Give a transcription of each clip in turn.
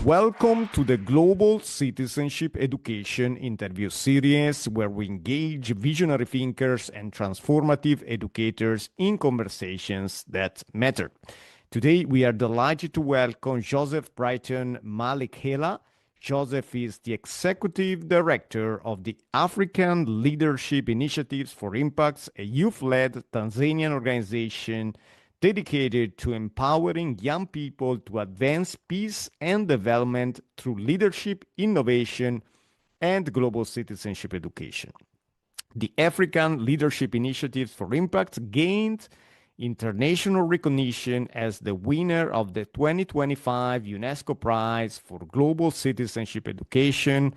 Welcome to the Global Citizenship Education Interview Series, where we engage visionary thinkers and transformative educators in conversations that matter. Today, we are delighted to welcome Joseph Brighton Malekela. Joseph is the Executive Director of the African Leadership Initiatives for Impacts, a youth-led Tanzanian organization dedicated to empowering young people to advance peace and development through leadership, innovation, and global citizenship education. The African Leadership Initiatives for Impact gained international recognition as the winner of the 2025 UNESCO Prize for Global Citizenship Education.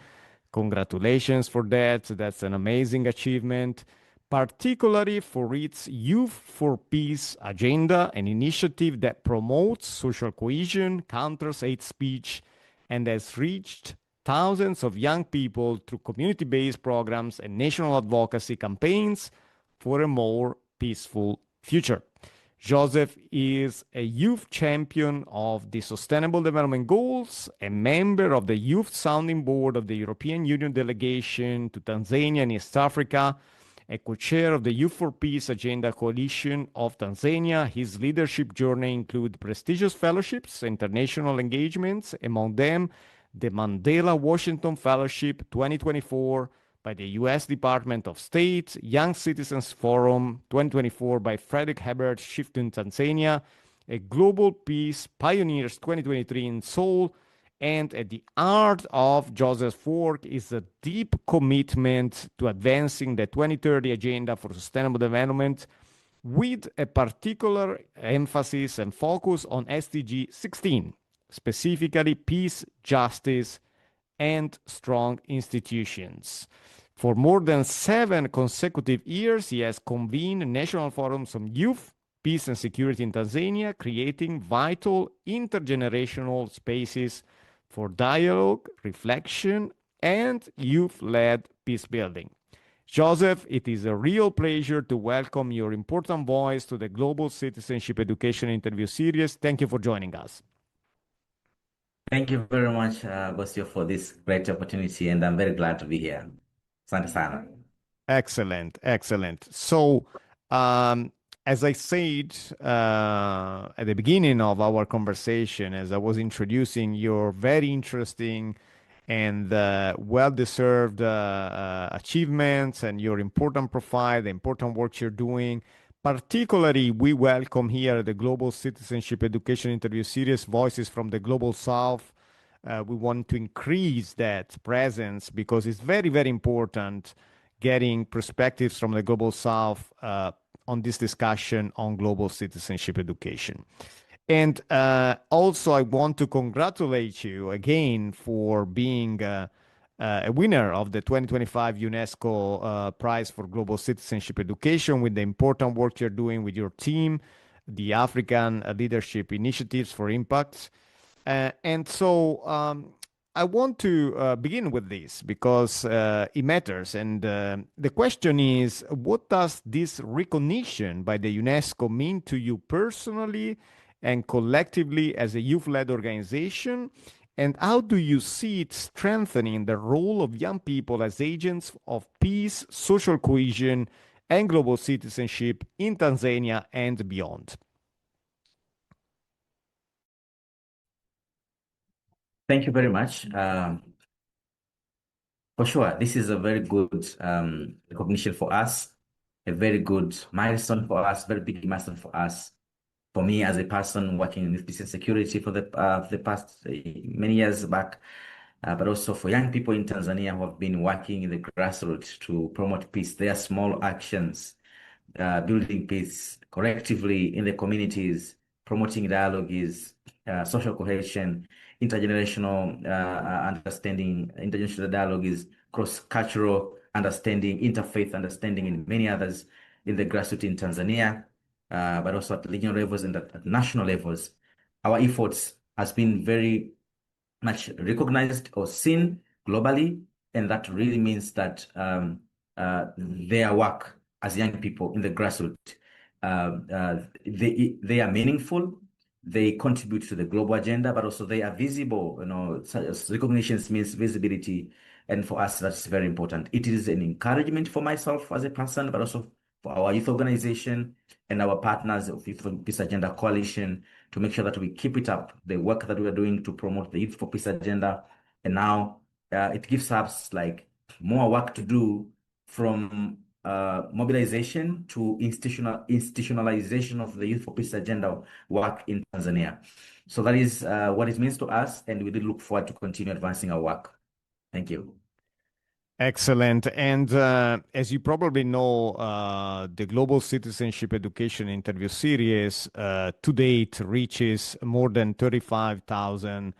Congratulations for that. That's an amazing achievement, particularly for its Youth for Peace agenda, an initiative that promotes social cohesion, counters hate speech, and has reached thousands of young people through community-based programs and national advocacy campaigns for a more peaceful future. Joseph is a youth champion of the Sustainable Development Goals, a member of the Youth Sounding Board of the European Union delegation to Tanzania and East Africa, a co-chair of the Youth for Peace Agenda Coalition of Tanzania. His leadership journey includes prestigious fellowships, international engagements, among them the Mandela Washington Fellowship 2024 by the U.S. Department of State, Young Citizens Forum 2024 by Frederick Hebert, Shifting Tanzania, a Global Peace Pioneers 2023 in Seoul, and at the heart of Joseph's work is a deep commitment to advancing the 2030 Agenda for Sustainable Development with a particular emphasis and focus on SDG 16, specifically peace, justice, and strong institutions. For more than 7 consecutive years, he has convened national forums on youth, peace, and security in Tanzania, creating vital intergenerational spaces for dialogue, reflection, and youth-led peace building. Joseph, it is a real pleasure to welcome your important voice to the Global Citizenship Education Interview Series. Thank you for joining us. Thank you very much, Bosio, for this great opportunity, and I'm very glad to be here. Asante sana. Excellent, excellent. So, as I said at the beginning of our conversation, as I was introducing your very interesting and well-deserved achievements and your important profile, the important work you're doing, particularly, we welcome here at the Global Citizenship Education Interview Series Voices from the Global South. We want to increase that presence because it's very, very important getting perspectives from the Global South on this discussion on global citizenship education. And also, I want to congratulate you again for being a winner of the 2025 UNESCO Prize for Global Citizenship Education with the important work you're doing with your team, the African Leadership Initiatives for Impact. And so I want to begin with this because it matters. And the question is, what does this recognition by the UNESCO mean to you personally and collectively as a youth-led organization? And how do you see it strengthening the role of young people as agents of peace, social cohesion, and global citizenship in Tanzania and beyond? Thank you very much. For sure, this is a very good recognition for us, a very good milestone for us, very big milestone for us. For me, as a person working in peace and security for the past many years back, but also for young people in Tanzania who have been working in the grassroots to promote peace, their small actions, building peace collectively in the communities, promoting dialogue is social cohesion, intergenerational understanding, intergenerational dialogue is cross-cultural understanding, interfaith understanding, and many others in the grassroots in Tanzania, but also at regional levels and at national levels. Our efforts has been very much recognized or seen globally, and that really means that their work as young people in the grassroots, they are meaningful, they contribute to the global agenda, but also they are visible. Recognition means visibility, and for us, that's very important. It is an encouragement for myself as a person, but also for our youth organization and our partners of Youth for Peace Agenda Coalition to make sure that we keep it up, the work that we are doing to promote the Youth for Peace Agenda. And now it gives us like more work to do from mobilization to institutionalization of the Youth for Peace Agenda work in Tanzania. So that is what it means to us, and we do look forward to continue advancing our work. Thank you. Excellent. And as you probably know, the Global Citizenship Education Interview Series to date reaches more than 35,000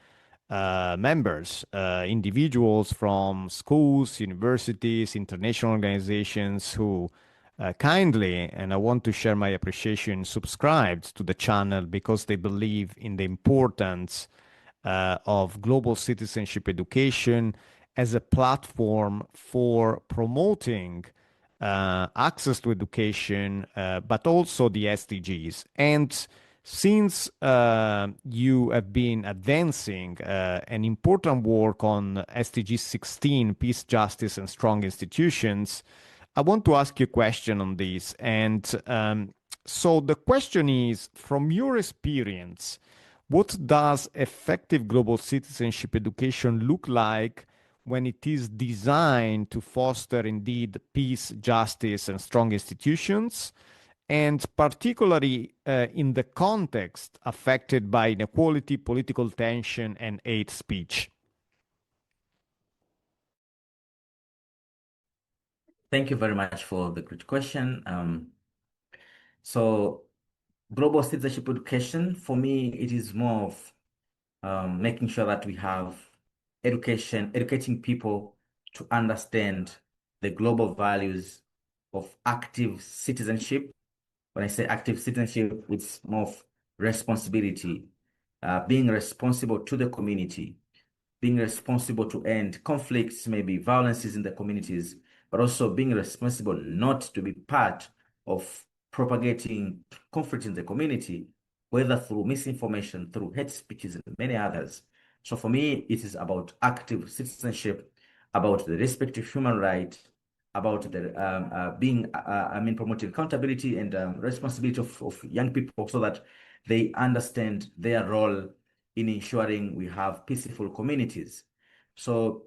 members, individuals from schools, universities, international organizations who kindly, and I want to share my appreciation, subscribed to the channel because they believe in the importance of global citizenship education as a platform for promoting access to education, but also the SDGs. And since you have been advancing an important work on SDG 16, peace, justice, and strong institutions, I want to ask you a question on this. And so the question is, from your experience, what does effective global citizenship education look like when it is designed to foster indeed peace, justice, and strong institutions, and particularly in the context affected by inequality, political tension, and hate speech? Thank you very much for the great question. So global citizenship education, for me, it is more of making sure that we have educating people to understand the global values of active citizenship. When I say active citizenship, it's more of responsibility, being responsible to the community, being responsible to end conflicts, maybe violences in the communities, but also being responsible not to be part of propagating conflict in the community, whether through misinformation, through hate speeches, and many others. So for me, it is about active citizenship, about the respect of human rights, about the promoting accountability and responsibility of young people so that they understand their role in ensuring we have peaceful communities. So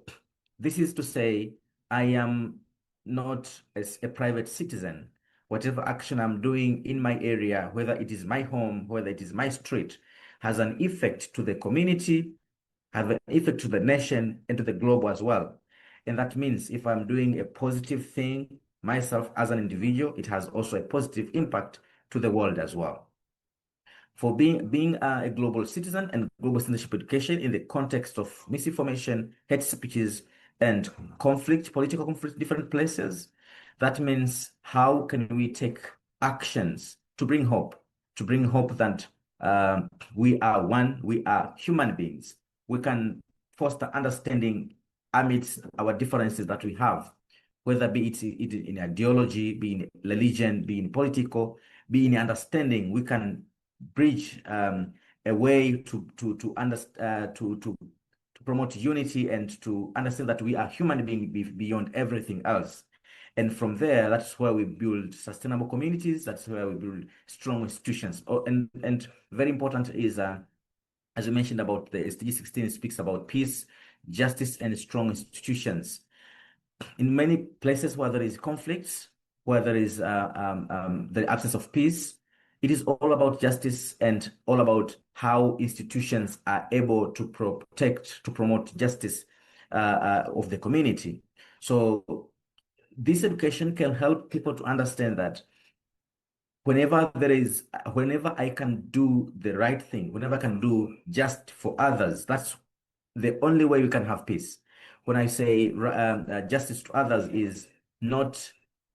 this is to say, I am not as a private citizen. Whatever action I'm doing in my area, whether it is my home, whether it is my street, has an effect to the community, have an effect to the nation and to the globe as well. And that means if I'm doing a positive thing myself as an individual, it has also a positive impact to the world as well. For being a global citizen and global citizenship education in the context of misinformation, hate speeches, and conflict, political conflict, different places, that means how can we take actions to bring hope that we are one, we are human beings. We can foster understanding amidst our differences that we have, whether be it in ideology, be in religion, be in political, be in understanding. We can bridge a way to promote unity and to understand that we are human beings beyond everything else. And from there, that's where we build sustainable communities. That's where we build strong institutions. Oh, and very important is, as you mentioned about the SDG 16, speaks about peace, justice, and strong institutions. In many places where there is conflicts, where there is the absence of peace, it is all about justice and all about how institutions are able to protect, to promote justice of the community. So this education can help people to understand that whenever I can do the right thing, whenever I can do just for others, that's the only way we can have peace. When I say justice to others is not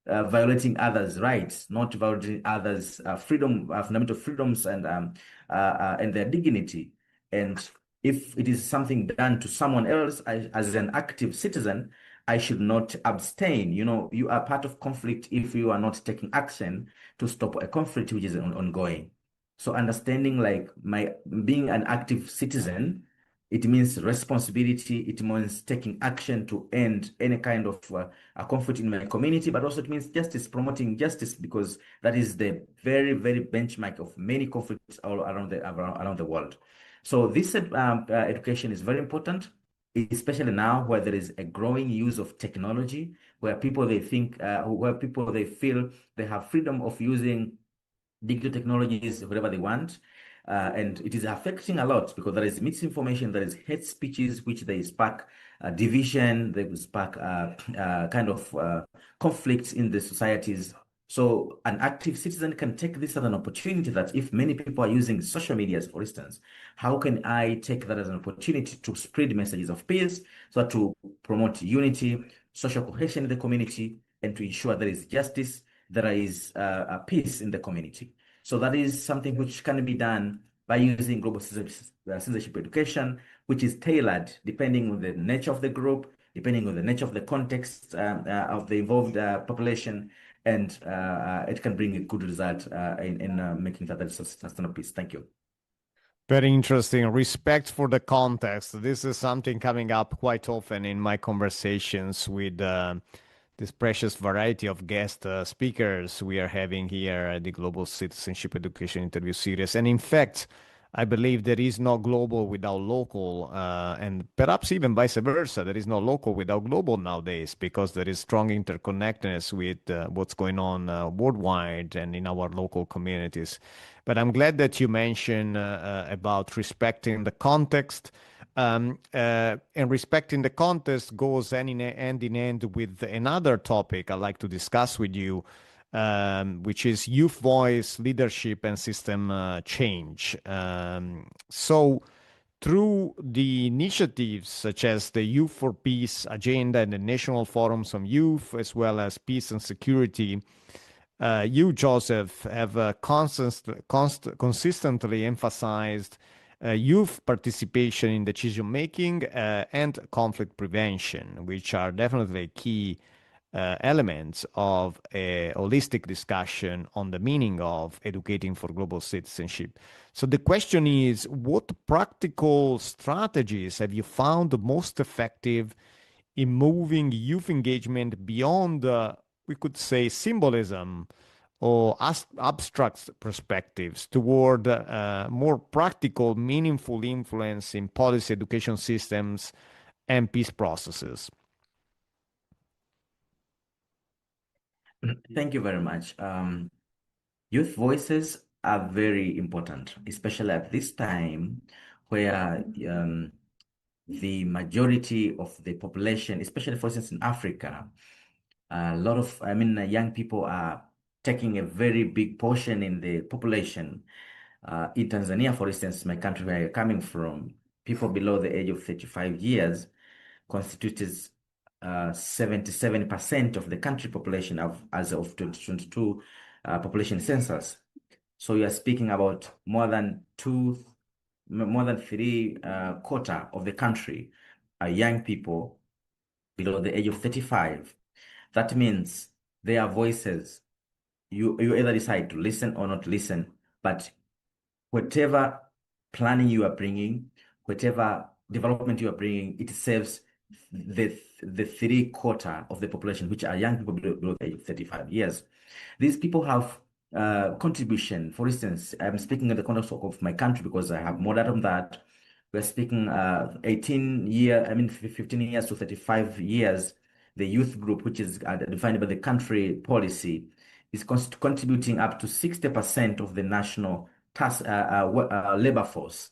violating others' rights, not violating others' freedom, fundamental freedoms and their dignity. And if it is something done to someone else, as an active citizen, I should not abstain. You are part of conflict if you are not taking action to stop a conflict which is ongoing. So understanding like my being an active citizen, it means responsibility. It means taking action to end any kind of a conflict in my community, but also it means justice, promoting justice, because that is the very, very benchmark of many conflicts all around the world. So this education is very important, especially now where there is a growing use of technology, where people they think, where people they feel they have freedom of using digital technologies whatever they want. And it is affecting a lot because there is misinformation, there is hate speeches, which they spark division, they will spark kind of conflicts in the societies. So an active citizen can take this as an opportunity that if many people are using social medias, for instance, how can I take that as an opportunity to spread messages of peace, so to promote unity, social cohesion in the community, and to ensure there is justice, there is a peace in the community. So that is something which can be done by using global citizenship education, which is tailored depending on the nature of the group, depending on the nature of the context of the involved population, and it can bring a good result in making that a sustainable peace. Thank you. Very interesting. Respect for the context. This is something coming up quite often in my conversations with this precious variety of guest speakers we are having here at the Global Citizenship Education Interview Series. And in fact, I believe there is no global without local, and perhaps even vice versa. There is no local without global nowadays because there is strong interconnectedness with what's going on worldwide and in our local communities. But I'm glad that you mentioned about respecting the context. And respecting the context goes hand in hand with another topic I'd like to discuss with you, which is youth voice, leadership, and system change. So, through the initiatives such as the Youth for Peace agenda and the National Forums on Youth, as well as peace and security, you, Joseph, have consistently emphasized youth participation in decision making and conflict prevention, which are definitely key elements of a holistic discussion on the meaning of educating for global citizenship. So the question is, what practical strategies have you found most effective in moving youth engagement beyond, we could say, symbolism or abstract perspectives toward more practical, meaningful influence in policy, education systems, and peace processes? Thank you very much. Youth voices are very important, especially at this time where the majority of the population, especially for instance in Africa, a lot of, young people are taking a very big portion in the population. In Tanzania, for instance, my country where I'm coming from, people below the age of 35 years constitutes 77% of the country population as of 2022 population census. So you are speaking about more than three quarter of the country are young people below the age of 35. That means their voices, you either decide to listen or not listen, but whatever planning you are bringing, whatever development you are bringing, it serves the three quarter of the population, which are young people below the age of 35 years. These people have contribution. For instance, I'm speaking in the context of my country because I have more data on that. We're speaking 15 years to 35 years. The youth group, which is defined by the country policy, is contributing up to 60% of the national labor force.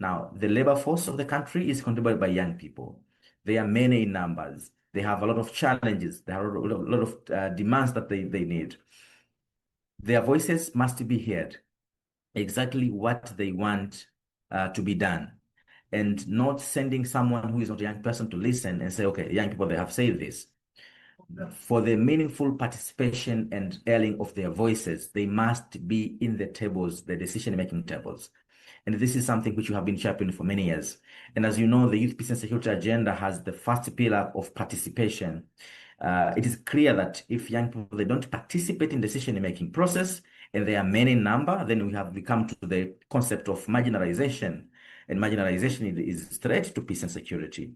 Now, the labor force of the country is contributed by young people. They are many in numbers. They have a lot of challenges. They have a lot of demands that they need. Their voices must be heard, exactly what they want to be done, and not sending someone who is not a young person to listen and say, okay, young people, they have said this. For the meaningful participation and airing of their voices, they must be in the tables, the decision-making tables. And this is something which you have been championing for many years. And as you know, the Youth Peace and Security Agenda has the first pillar of participation. It is clear that if young people they don't participate in decision-making process, and they are many in number, then we come to the concept of marginalization, and marginalization is threat to peace and security.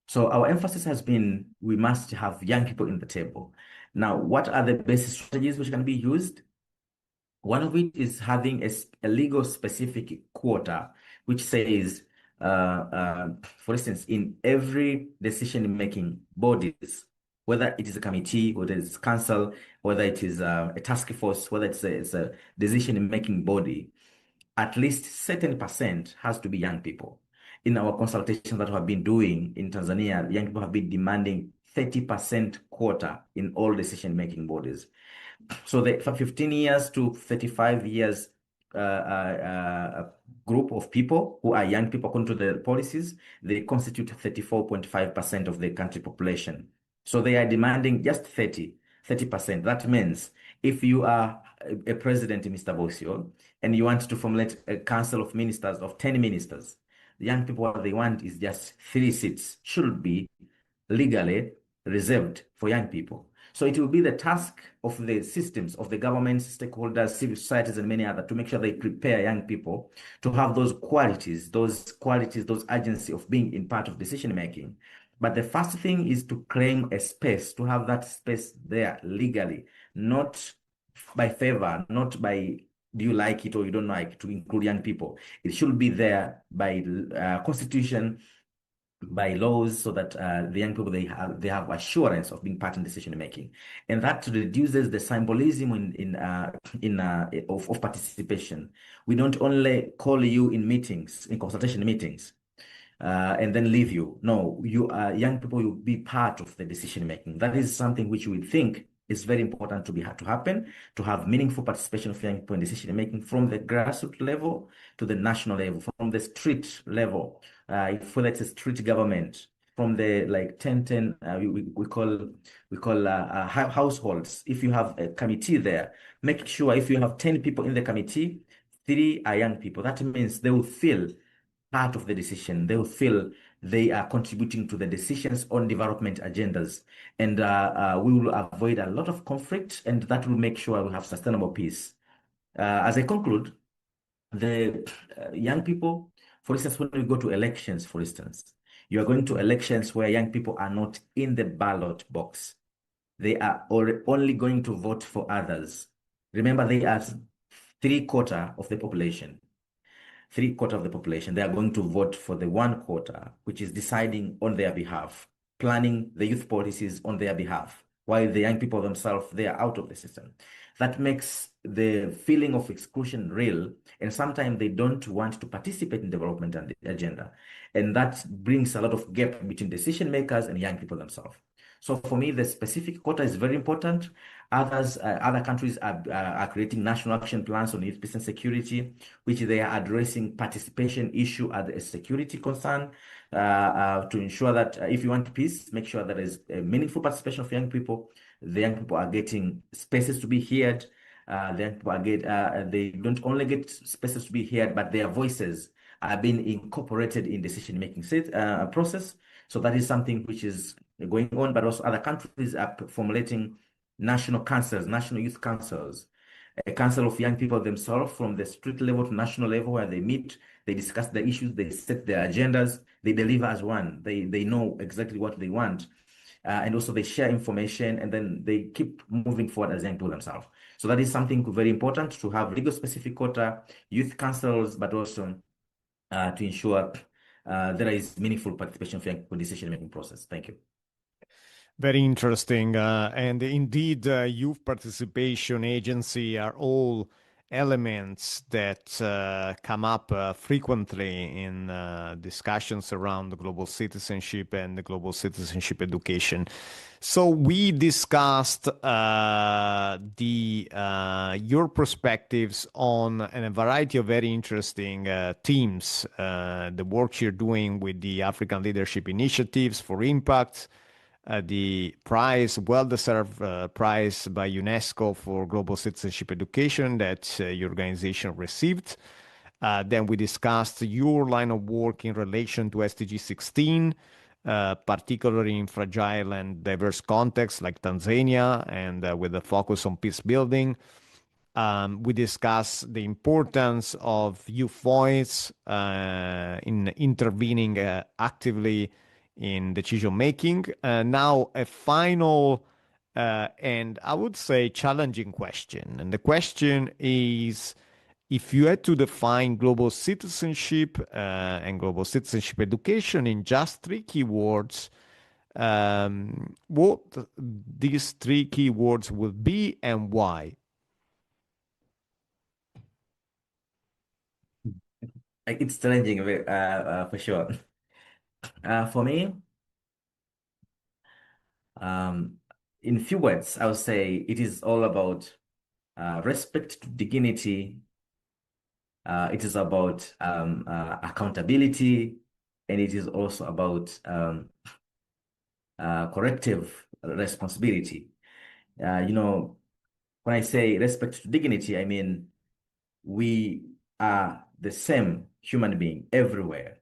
So our emphasis has been we must have young people in the table. Now, what are the basic strategies which can be used? One of it is having a legal specific quota, which says, for instance, in every decision-making bodies, whether it is a committee, whether it's council, whether it is a task force, whether it's a decision-making body, at least certain percent has to be young people. In our consultations that we have been doing in Tanzania, young people have been demanding 30% quota in all decision-making bodies. So the 15 years to 35 years group of people who are young people, according to the policies, they constitute 34.5% of the country population. So they are demanding just 30%. That means if you are a president, Mr. Bosio, and you want to formulate a council of ministers of 10 ministers, the young people, what they want is just 3 seats, should be legally reserved for young people. So it will be the task of the systems, of the government, stakeholders, civil societies, and many others to make sure they prepare young people to have those qualities, those agency of being in part of decision making. But the first thing is to claim a space, to have that space there legally, not by favor, not by do you like it or you don't like to include young people. It should be there by constitution, by laws, so that the young people they have assurance of being part in decision making, and that reduces the symbolism of participation. We don't only call you in meetings, in consultation meetings, and then leave you. No, you are young people. You be part of the decision making. That is something which we think is very important to happen, to have meaningful participation of young people in decision making from the grassroots level to the national level, from the street level, whether it's a street government, from the like 10 we call households. If you have a committee there, make sure if you have 10 people in the committee, 3 are young people. That means they will feel part of the decision. They will feel they are contributing to the decisions on development agendas. And we will avoid a lot of conflict, and that will make sure we have sustainable peace. As I conclude, the young people, for instance, when we go to elections, for instance, you are going to elections where young people are not in the ballot box. They are only going to vote for others. Remember, they are 3/4 of the population. 3/4 of the population, they are going to vote for the 1/4, which is deciding on their behalf, planning the youth policies on their behalf, while the young people themselves, they are out of the system. That makes the feeling of exclusion real, and sometimes they don't want to participate in development and the agenda. And that brings a lot of gap between decision makers and young people themselves. So for me, the specific quota is very important. Other countries are creating national action plans on youth peace and security, which they are addressing participation issue as a security concern, to ensure that if you want peace, make sure there is a meaningful participation of young people. The young people are getting spaces to be heard. The young people they don't only get spaces to be heard, but their voices are being incorporated in decision-making process. So that is something which is going on, but also other countries are formulating national councils, national youth councils, a council of young people themselves from the street level to national level, where they meet, they discuss the issues, they set their agendas, they deliver as one. They know exactly what they want. And also they share information, and then they keep moving forward as young people themselves. So that is something very important, to have legal specific quota, youth councils, but also to ensure there is meaningful participation for young people in decision-making process. Thank you. Very interesting. And indeed, youth participation agency are all elements that come up frequently in discussions around the global citizenship and the global citizenship education. So we discussed your perspectives on a variety of very interesting themes, the work you're doing with the African Leadership Initiatives for Impact, the prize, well-deserved prize by UNESCO for global citizenship education that your organization received. Then we discussed your line of work in relation to SDG 16, particularly in fragile and diverse contexts like Tanzania, and with a focus on peace building. We discuss the importance of youth voice in intervening actively in decision making. Now, a final and I would say challenging question. And the question is, if you had to define global citizenship and global citizenship education in just three keywords, what these three keywords would be and why? It's challenging, for sure. For me, um, in few words, I would say it is all about respect to dignity. It is about accountability, and it is also about corrective responsibility. You know, when I say respect to dignity, I mean we are the same human being everywhere.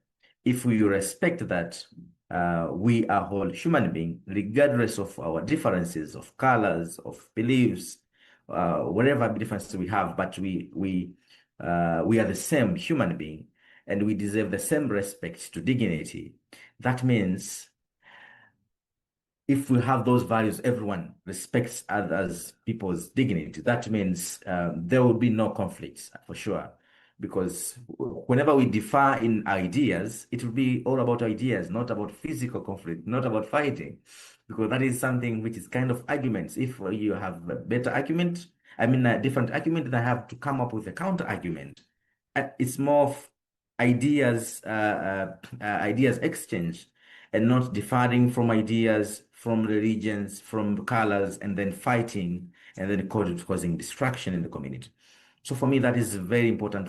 If we respect that we are all human being, regardless of our differences of colors, of beliefs, whatever differences we have, but we are the same human being, and we deserve the same respect to dignity. That means if we have those values, everyone respects others, people's dignity. That means there will be no conflicts for sure. Because whenever we differ in ideas, it will be all about ideas, not about physical conflict, not about fighting. Because that is something which is kind of arguments. If you have a better argument, I mean, a different argument, then I have to come up with a counter argument. It's more of ideas exchange and not differing from ideas, from religions, from colors, and then fighting and then causing destruction in the community. So for me, that is a very important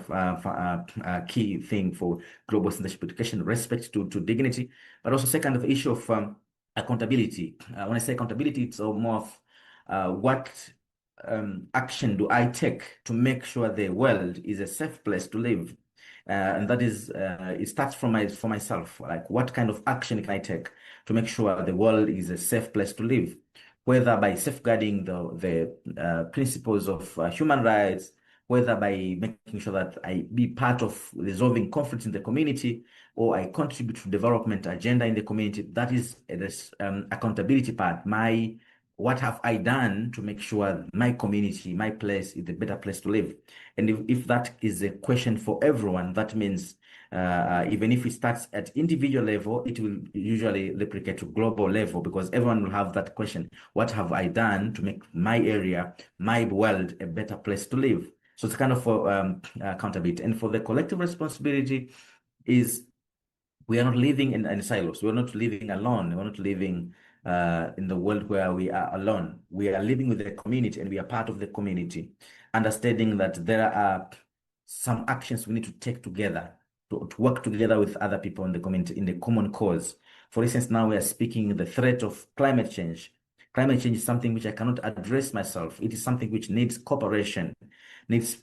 key thing for global citizenship education, respect to dignity, but also second, the issue of accountability. When I say accountability, it's more of what action do I take to make sure the world is a safe place to live? And that is, it starts from for myself. Like, what kind of action can I take to make sure the world is a safe place to live? Whether by safeguarding the principles of human rights, whether by making sure that I be part of resolving conflicts in the community, or I contribute to development agenda in the community. That is this accountability part. What have I done to make sure my community, my place is a better place to live? And if that is a question for everyone, that means even if it starts at individual level, it will usually replicate to global level because everyone will have that question. What have I done to make my area, my world, a better place to live? So it's kind of for accountability. And for the collective responsibility is we are not living in silos. We're not living alone. We're not living in the world where we are alone. We are living with the community and we are part of the community, understanding that there are some actions we need to take together to work together with other people in the community in the common cause. For instance, now we are speaking the threat of climate change. Climate change is something which I cannot address myself. It is something which needs cooperation, needs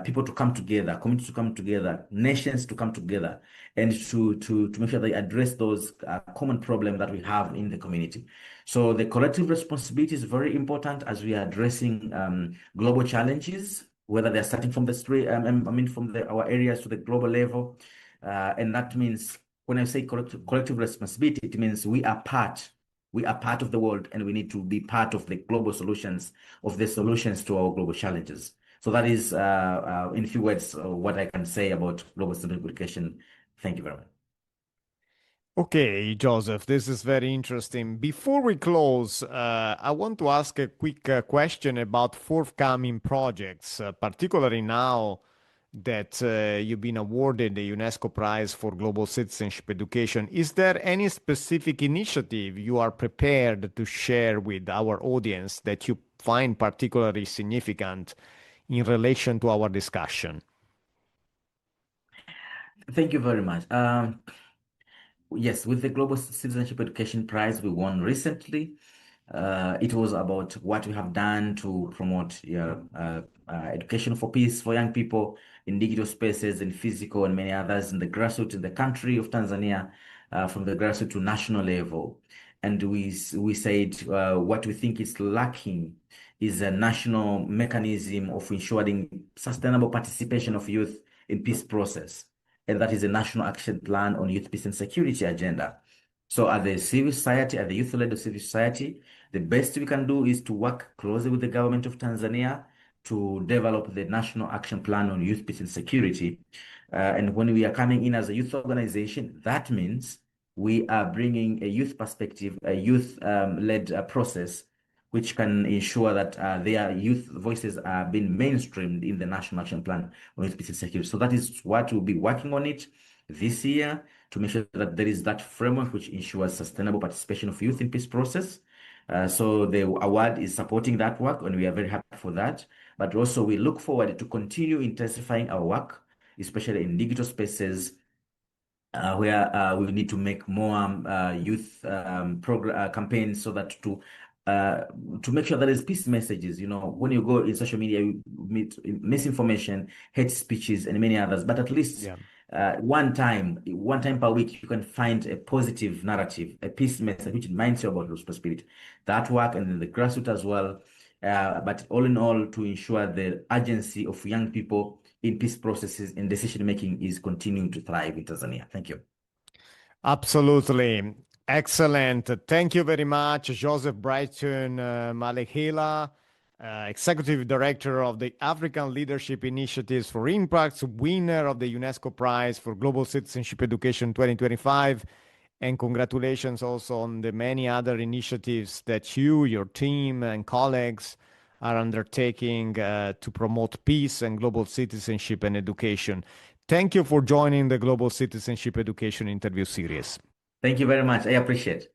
people to come together, communities to come together, nations to come together, and to make sure they address those common problems that we have in the community. So the collective responsibility is very important as we are addressing global challenges, whether they're starting from the street, from our areas to the global level. And that means when I say collective responsibility, it means we are part. We are part of the world and we need to be part of the global solutions, of the solutions to our global challenges. So that is, in a few words, what I can say about global citizenship education. Thank you very much. Okay, Joseph, this is very interesting. Before we close, I want to ask a quick question about forthcoming projects, particularly now that you've been awarded the UNESCO Prize for Global Citizenship Education. Is there any specific initiative you are prepared to share with our audience that you find particularly significant in relation to our discussion? Thank you very much. Yes, with the Global Citizenship Education Prize we won recently, it was about what we have done to promote education for peace for young people in digital spaces, in physical and many others in the grassroots in the country of Tanzania, from the grassroots to national level. And we said what we think is lacking is a national mechanism of ensuring sustainable participation of youth in peace process. And that is a national action plan on youth peace and security agenda. So at the civil society, at the youth-led civil society, the best we can do is to work closely with the government of Tanzania to develop the national action plan on youth peace and security. And when we are coming in as a youth organization, that means we are bringing a youth perspective, a youth-led process, which can ensure that their youth voices are being mainstreamed in the National Action Plan on Youth Peace and Security. So that is what we'll be working on it this year to make sure that there is that framework which ensures sustainable participation of youth in peace process. So the award is supporting that work, and we are very happy for that. But also we look forward to continue intensifying our work, especially in digital spaces, where we need to make more youth program campaigns so that to make sure that there's peace messages. You know, when you go in social media, you meet misinformation, hate speeches, and many others. But at least Yeah. one time per week, you can find a positive narrative, a peace message, which reminds you about prosperity. That work, and then the grassroots as well. But all in all, to ensure the urgency of young people in peace processes and decision making is continuing to thrive in Tanzania. Thank you. Absolutely. Excellent. Thank you very much, Joseph Brighton Malekela, Executive Director of the African Leadership Initiatives for Impact, winner of the UNESCO Prize for Global Citizenship Education 2025. And congratulations also on the many other initiatives that you, your team, and colleagues are undertaking to promote peace and global citizenship and education. Thank you for joining the Global Citizenship Education interview series. Thank you very much. I appreciate it.